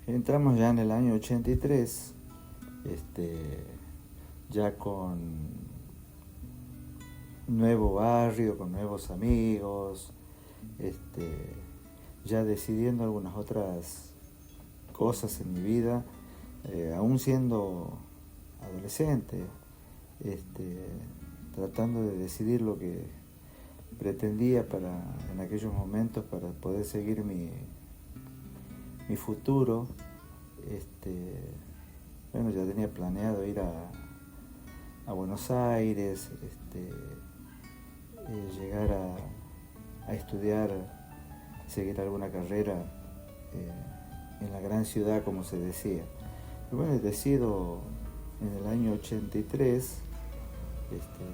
Entramos ya en el año 83, ya con nuevo barrio, con nuevos amigos, ya decidiendo algunas otras cosas en mi vida, aún siendo adolescente, tratando de decidir lo que pretendía en aquellos momentos para poder seguir mi futuro. Bueno, ya tenía planeado ir a Buenos Aires, llegar a estudiar, seguir alguna carrera en la gran ciudad, como se decía. Y bueno, decido en el año 83,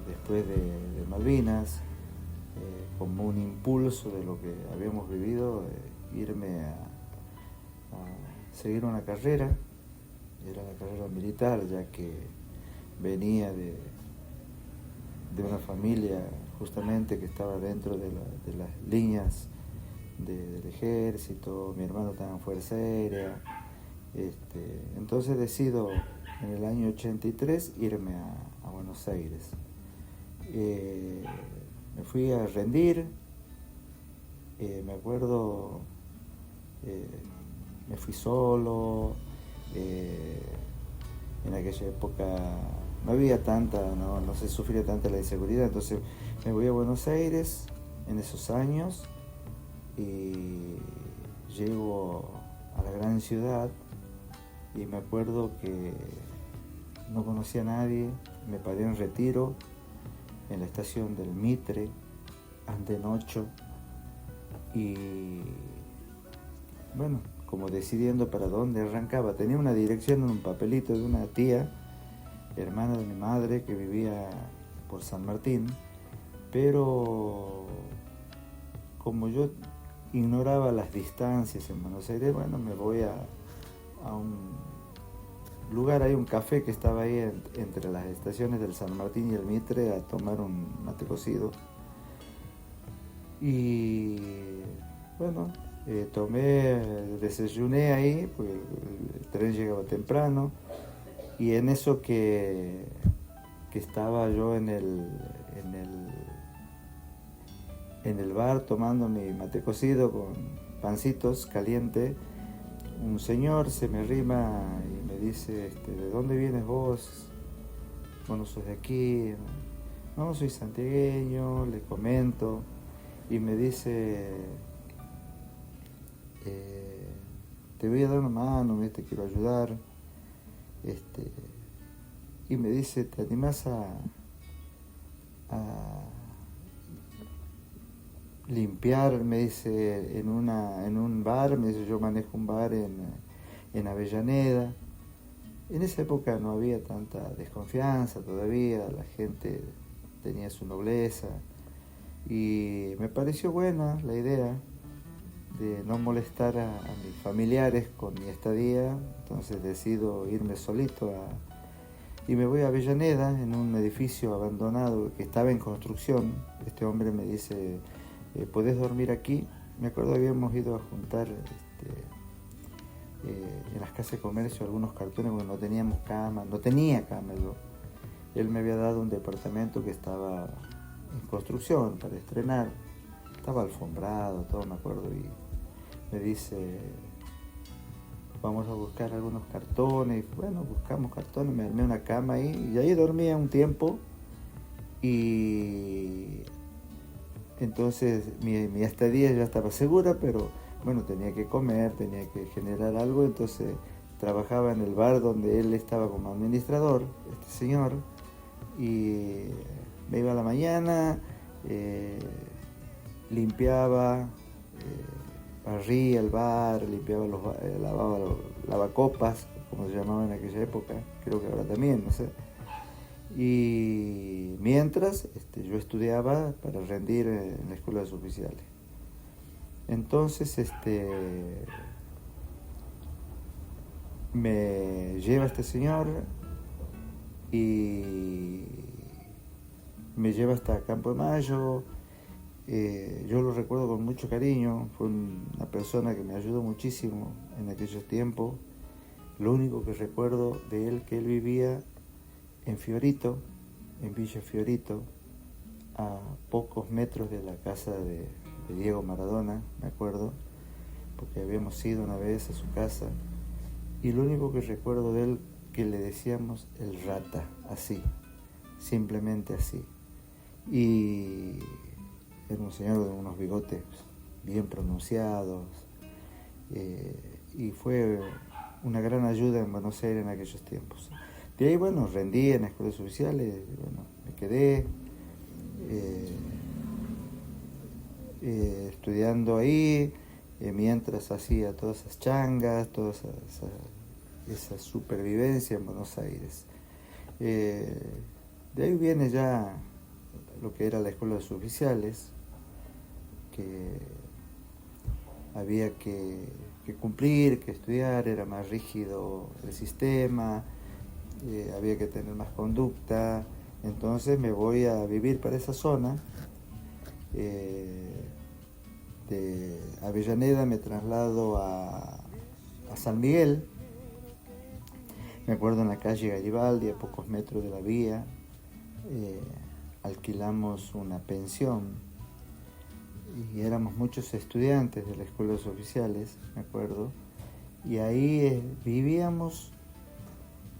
después de Malvinas, como un impulso de lo que habíamos vivido, irme a seguir una carrera. Era la carrera militar, ya que venía de una familia justamente que estaba dentro de las líneas del ejército. Mi hermano estaba en Fuerza Aérea. Entonces decido en el año 83 irme a Buenos Aires. Me fui a rendir, me acuerdo, me fui solo. En aquella época no había no se sufría tanta la inseguridad, entonces me voy a Buenos Aires en esos años y llego a la gran ciudad y me acuerdo que no conocía a nadie. Me paré en Retiro, en la estación del Mitre, Andén 8, y bueno, como decidiendo para dónde arrancaba. Tenía una dirección en un papelito de una tía, hermana de mi madre, que vivía por San Martín, pero como yo ignoraba las distancias en Buenos Aires, bueno, me voy a un lugar, hay un café que estaba ahí entre las estaciones del San Martín y el Mitre, a tomar un mate cocido. Y bueno, desayuné ahí, porque el tren llegaba temprano, y en eso que estaba yo en el bar tomando mi mate cocido con pancitos caliente, un señor se me arrima y me dice, ¿de dónde vienes vos? ¿Vos no sos de aquí? No, soy santiagueño, le comento, y me dice, te voy a dar una mano, te quiero ayudar. Y me dice, ¿te animás a limpiar? Me dice, en un bar. Me dice, yo manejo un bar en Avellaneda. En esa época no había tanta desconfianza todavía, la gente tenía su nobleza, y me pareció buena la idea de no molestar a mis familiares con mi estadía. Entonces decido irme solito y me voy a Avellaneda, en un edificio abandonado que estaba en construcción. Este hombre me dice, ¿podés dormir aquí? Me acuerdo, habíamos ido a juntar en las casas de comercio algunos cartones porque no teníamos cama, no tenía cama yo. Él me había dado un departamento que estaba en construcción para estrenar, estaba alfombrado, todo me acuerdo, y me dice, vamos a buscar algunos cartones. Y bueno, buscamos cartones, me armé una cama ahí y ahí dormía un tiempo. Y entonces mi estadía ya estaba segura, pero bueno, tenía que comer, tenía que generar algo. Entonces trabajaba en el bar donde él estaba como administrador, este señor, y me iba a la mañana, limpiaba, barría el bar, limpiaba lavaba los lavacopas, como se llamaba en aquella época, creo que ahora también, no sé. Y mientras yo estudiaba para rendir en la escuela de suboficiales. Entonces me lleva este señor y me lleva hasta Campo de Mayo, Yo lo recuerdo con mucho cariño, fue una persona que me ayudó muchísimo en aquellos tiempos. Lo único que recuerdo de él, que él vivía en Fiorito, en Villa Fiorito, a pocos metros de la casa de Diego Maradona, me acuerdo, porque habíamos ido una vez a su casa, y lo único que recuerdo de él, que le decíamos el Rata, así, simplemente así. Y era un señor de unos bigotes bien pronunciados, y fue una gran ayuda en Buenos Aires en aquellos tiempos. De ahí, bueno, rendí en escuelas oficiales, bueno, me quedé estudiando ahí, mientras hacía todas esas changas, toda esa supervivencia en Buenos Aires. De ahí viene ya lo que era la escuela de suboficiales, que había que cumplir, que estudiar, era más rígido el sistema, había que tener más conducta. Entonces me voy a vivir para esa zona. De Avellaneda me traslado a San Miguel. Me acuerdo, en la calle Garibaldi, a pocos metros de la vía, alquilamos una pensión y éramos muchos estudiantes de la escuela de oficiales, me acuerdo, y ahí vivíamos,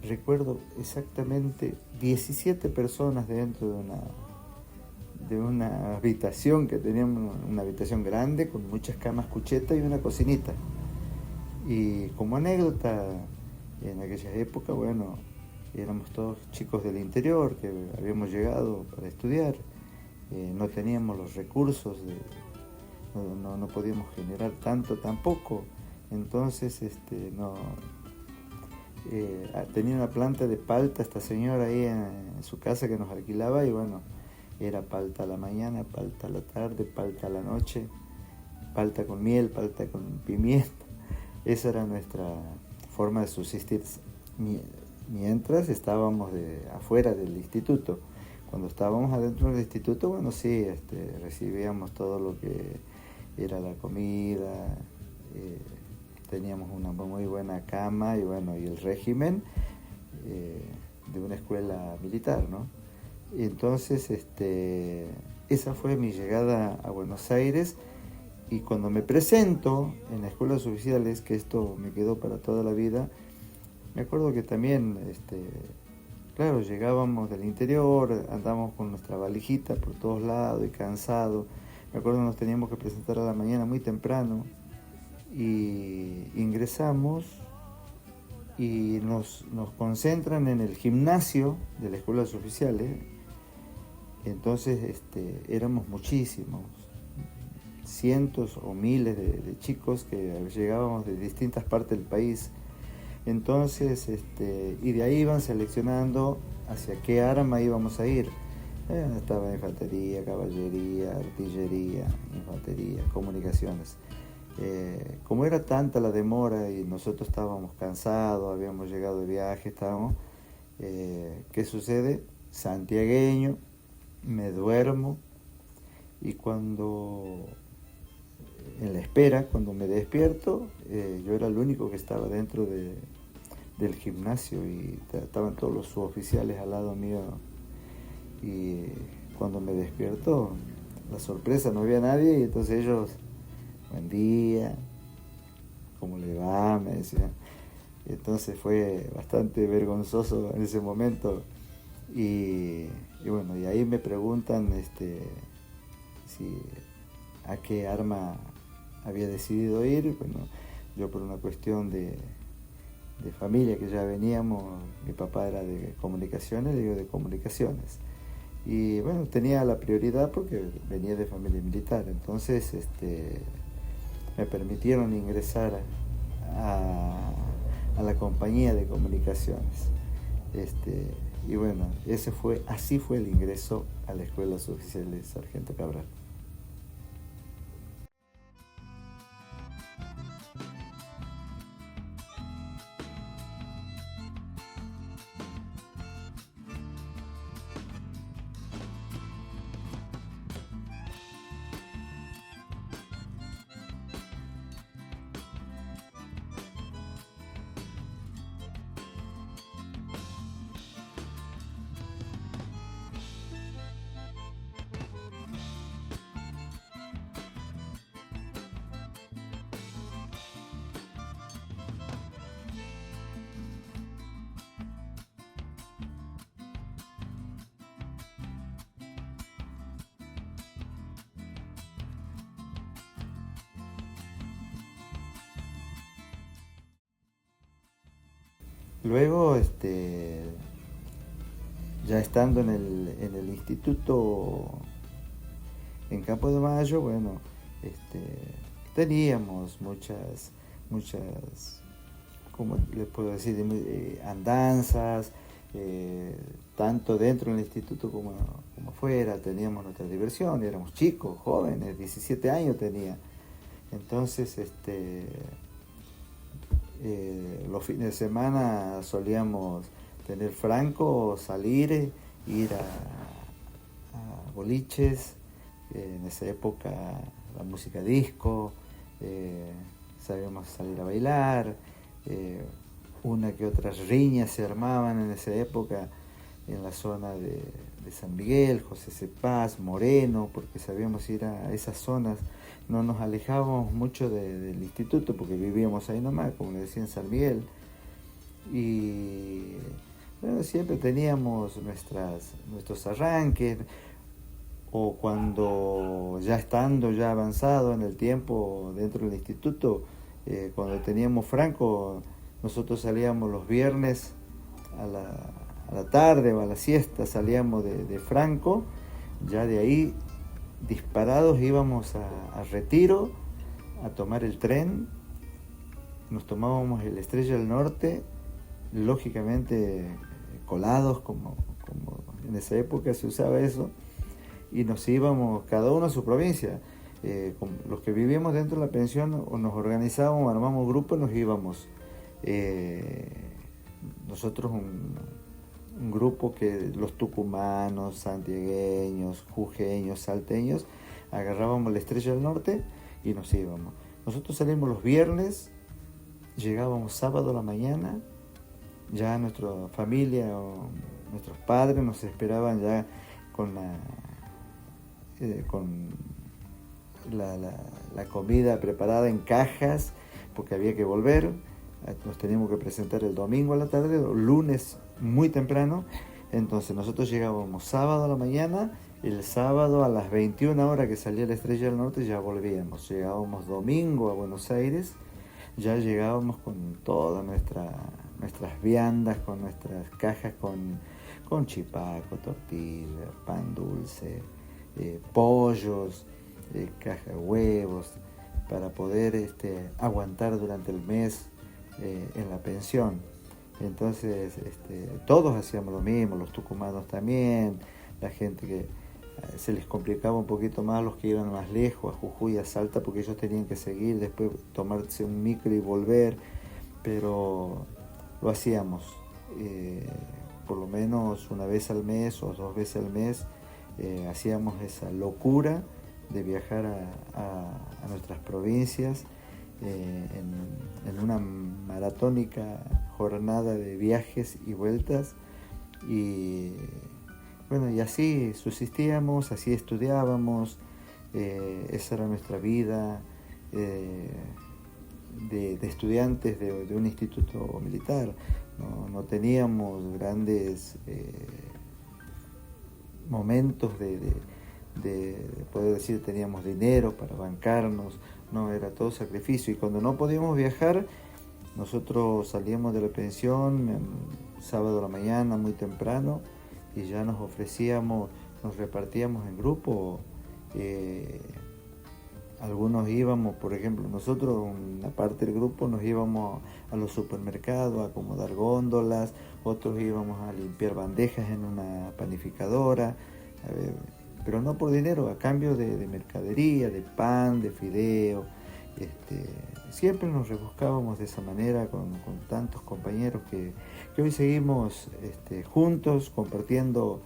recuerdo exactamente, 17 personas dentro de una habitación, que teníamos una habitación grande con muchas camas cuchetas y una cocinita. Y como anécdota, en aquella época, bueno, éramos todos chicos del interior que habíamos llegado para estudiar, no teníamos los recursos, no podíamos generar tanto tampoco, entonces tenía una planta de palta esta señora ahí en su casa que nos alquilaba, y bueno, era palta a la mañana, palta a la tarde, palta a la noche, palta con miel, palta con pimienta. Esa era nuestra forma de subsistir mientras estábamos afuera del instituto. Cuando estábamos adentro del instituto, bueno, sí, recibíamos todo lo que era la comida, teníamos una muy buena cama, y bueno, y el régimen de una escuela militar, ¿no? Y entonces esa fue mi llegada a Buenos Aires. Y cuando me presento en las escuelas oficiales, que esto me quedó para toda la vida, me acuerdo que también, claro, llegábamos del interior, andábamos con nuestra valijita por todos lados y cansados. Me acuerdo que nos teníamos que presentar a la mañana muy temprano, y ingresamos y nos concentran en el gimnasio de las escuelas oficiales. Entonces éramos muchísimos, cientos o miles de chicos que llegábamos de distintas partes del país. Entonces, y de ahí iban seleccionando hacia qué arma íbamos a ir. Estaba infantería, caballería, artillería, infantería, comunicaciones. Como era tanta la demora y nosotros estábamos cansados, habíamos llegado de viaje, ¿qué sucede? Santiagueño, me duermo, y en la espera, cuando me despierto, yo era el único que estaba dentro del gimnasio, y estaban todos los suboficiales al lado mío, y cuando me despierto, la sorpresa, no había nadie, y entonces ellos: buen día, ¿cómo le va?, me decían. Entonces fue bastante vergonzoso en ese momento, y bueno, y ahí me preguntan a qué arma había decidido ir. Bueno, yo, por una cuestión de familia, que ya veníamos, mi papá era de comunicaciones, le digo de comunicaciones, y bueno, tenía la prioridad porque venía de familia militar. Entonces me permitieron ingresar a la compañía de comunicaciones, y bueno, así fue el ingreso a la escuela suboficial de Sargento Cabral. Luego, ya estando en el instituto en Campo de Mayo, bueno, teníamos muchas, ¿cómo les puedo decir? Andanzas, tanto dentro del instituto como afuera, teníamos nuestra diversión, éramos chicos, jóvenes, 17 años tenía. Entonces, los fines de semana solíamos tener franco, salir, ir a boliches, en esa época la música disco, sabíamos salir a bailar, una que otras riñas se armaban en esa época en la zona de San Miguel, José Cepaz, Moreno, porque sabíamos ir a esas zonas. No nos alejábamos mucho del instituto porque vivíamos ahí nomás, como le decía, en San Miguel. Y bueno, siempre teníamos nuestros arranques, o cuando ya estando ya avanzado en el tiempo dentro del instituto, cuando teníamos franco, nosotros salíamos los viernes a la tarde o a la siesta, salíamos de franco, ya de ahí disparados íbamos a Retiro a tomar el tren, nos tomábamos el Estrella del Norte, lógicamente colados como en esa época se usaba eso, y nos íbamos cada uno a su provincia. Los que vivíamos dentro de la pensión o nos organizábamos, armamos grupos, nos íbamos. Nosotros un grupo que los tucumanos, santiagueños, jujeños, salteños, agarrábamos la Estrella del Norte y nos íbamos. Nosotros salimos los viernes, llegábamos sábado a la mañana, ya nuestra familia o nuestros padres nos esperaban ya con la comida preparada en cajas, porque había que volver, nos teníamos que presentar el domingo a la tarde, lunes muy temprano, entonces nosotros llegábamos sábado a la mañana, el sábado a las 21 horas que salía la Estrella del Norte ya volvíamos, llegábamos domingo a Buenos Aires, ya llegábamos con todas nuestras viandas, con nuestras cajas con chipaco, tortilla, pan dulce, pollos, caja de huevos, para poder aguantar durante el mes en la pensión. Entonces todos hacíamos lo mismo, los tucumanos también, la gente que se les complicaba un poquito más, los que iban más lejos, a Jujuy, a Salta, porque ellos tenían que seguir, después tomarse un micro y volver, pero lo hacíamos por lo menos una vez al mes o 2 veces al mes. Hacíamos esa locura de viajar a nuestras provincias en una maratónica jornada de viajes y vueltas, y bueno, y así subsistíamos, así estudiábamos, esa era nuestra vida de estudiantes de un instituto militar. No teníamos grandes momentos de poder decir teníamos dinero para bancarnos, no, era todo sacrificio. Y cuando no podíamos viajar, nosotros salíamos de la pensión sábado a la mañana muy temprano y ya nos ofrecíamos, nos repartíamos en grupo. Algunos íbamos, por ejemplo, nosotros, una parte del grupo, nos íbamos a los supermercados a acomodar góndolas, otros íbamos a limpiar bandejas en una panificadora, pero no por dinero, a cambio de mercadería, de pan, de fideo. Siempre nos rebuscábamos de esa manera con tantos compañeros que hoy seguimos juntos compartiendo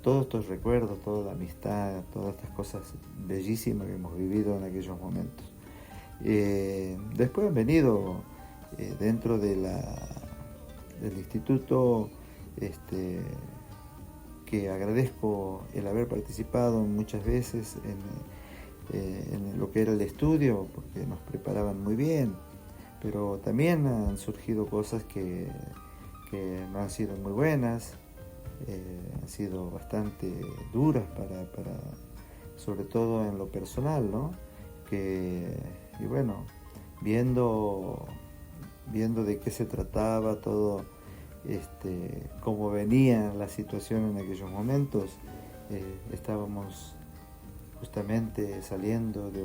todos estos recuerdos, toda la amistad, todas estas cosas bellísimas que hemos vivido en aquellos momentos. Después han venido dentro del instituto, que agradezco el haber participado muchas veces en lo que era el estudio, porque nos preparaban muy bien, pero también han surgido cosas que no han sido muy buenas, han sido bastante duras para sobre todo en lo personal, ¿no? Y bueno, viendo de qué se trataba todo cómo venía la situación en aquellos momentos. Estábamos justamente saliendo de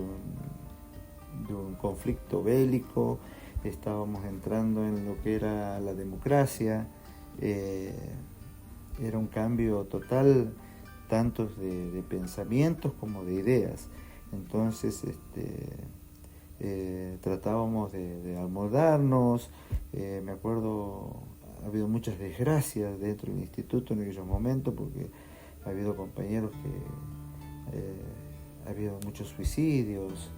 un conflicto bélico, estábamos entrando en lo que era la democracia, era un cambio total, tanto de pensamientos como de ideas. Entonces tratábamos de amoldarnos. Me acuerdo, ha habido muchas desgracias dentro del instituto en aquellos momentos, porque ha habido compañeros que ha habido muchos suicidios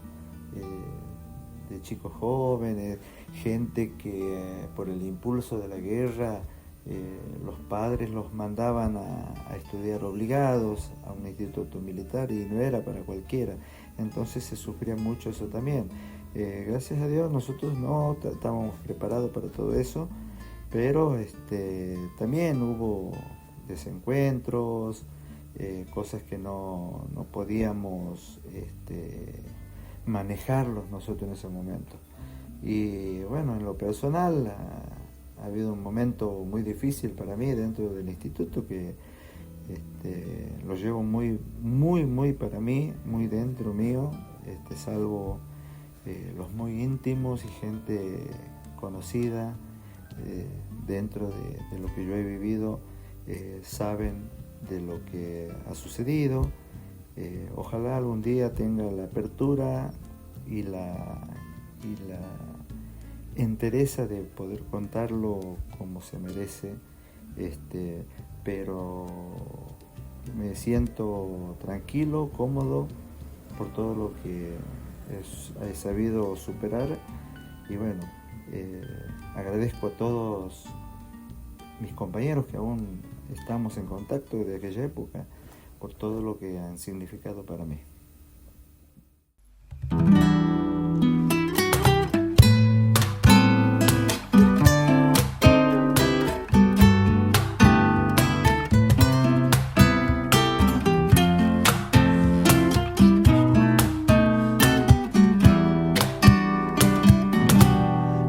de chicos jóvenes, gente que por el impulso de la guerra los padres los mandaban a estudiar obligados a un instituto militar, y no era para cualquiera. Entonces se sufría mucho eso también. Gracias a Dios nosotros no estábamos preparados para todo eso, pero también hubo desencuentros, cosas que no podíamos manejarlos nosotros en ese momento. Y bueno, en lo personal ha habido un momento muy difícil para mí dentro del instituto, que lo llevo muy para mí, muy dentro mío, salvo los muy íntimos y gente conocida dentro de lo que yo he vivido, saben de lo que ha sucedido. Ojalá algún día tenga la apertura y la entereza de poder contarlo como se merece, pero me siento tranquilo, cómodo por todo lo que he sabido superar. Y bueno, agradezco a todos mis compañeros que aún estamos en contacto de aquella época, por todo lo que han significado para mí.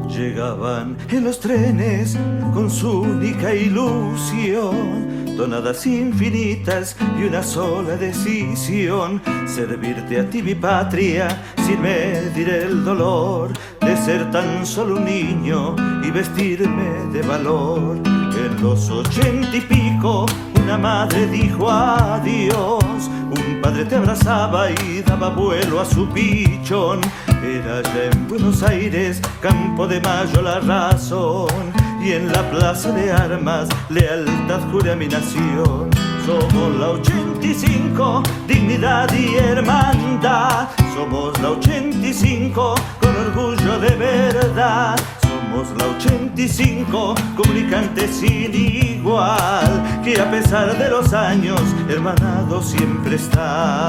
Llegaban en los trenes con su única ilusión, tonadas infinitas y una sola decisión: servirte a ti, mi patria, sin medir el dolor de ser tan solo un niño y vestirme de valor. En los 80 y pico una madre dijo adiós, un padre te abrazaba y daba vuelo a su pichón. Era allá en Buenos Aires, Campo de Mayo, la razón, y en la plaza de armas, lealtad juré a mi nación. Somos la 85, dignidad y hermandad. Somos la 85, con orgullo de verdad. Somos la 85, comunicantes sin igual, que a pesar de los años, hermanados siempre está.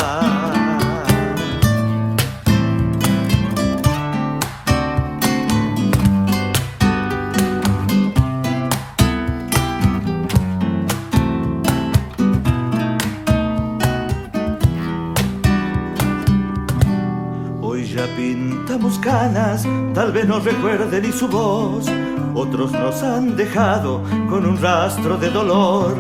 Ya pintamos canas, tal vez nos recuerde ni su voz. Otros nos han dejado con un rastro de dolor.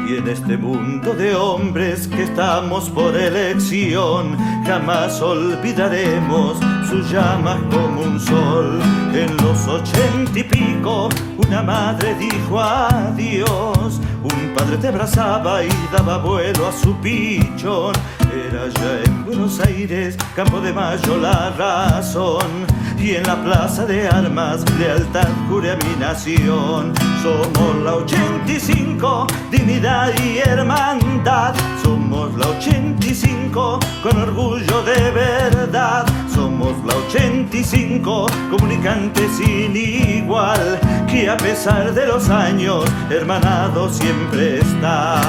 Y en este mundo de hombres que estamos por elección, jamás olvidaremos sus llamas como un sol. En los 80 y pico una madre dijo adiós, un padre te abrazaba y daba vuelo a su pichón. Era allá en Buenos Aires, Campo de Mayo, la razón, y en la plaza de armas, lealtad juré a mi nación. Somos la 85, dignidad y hermandad. Somos la 85, con orgullo de verdad. Somos la 85, comunicantes sin igual, que a pesar de los años, hermanados siempre está.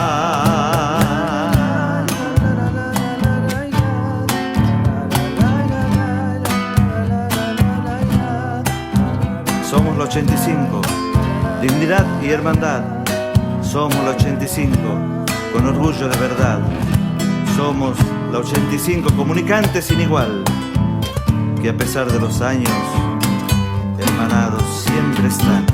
Somos la 85, dignidad y hermandad. Somos la 85, con orgullo de verdad. Somos la 85, comunicantes sin igual, que a pesar de los años, hermanados siempre están.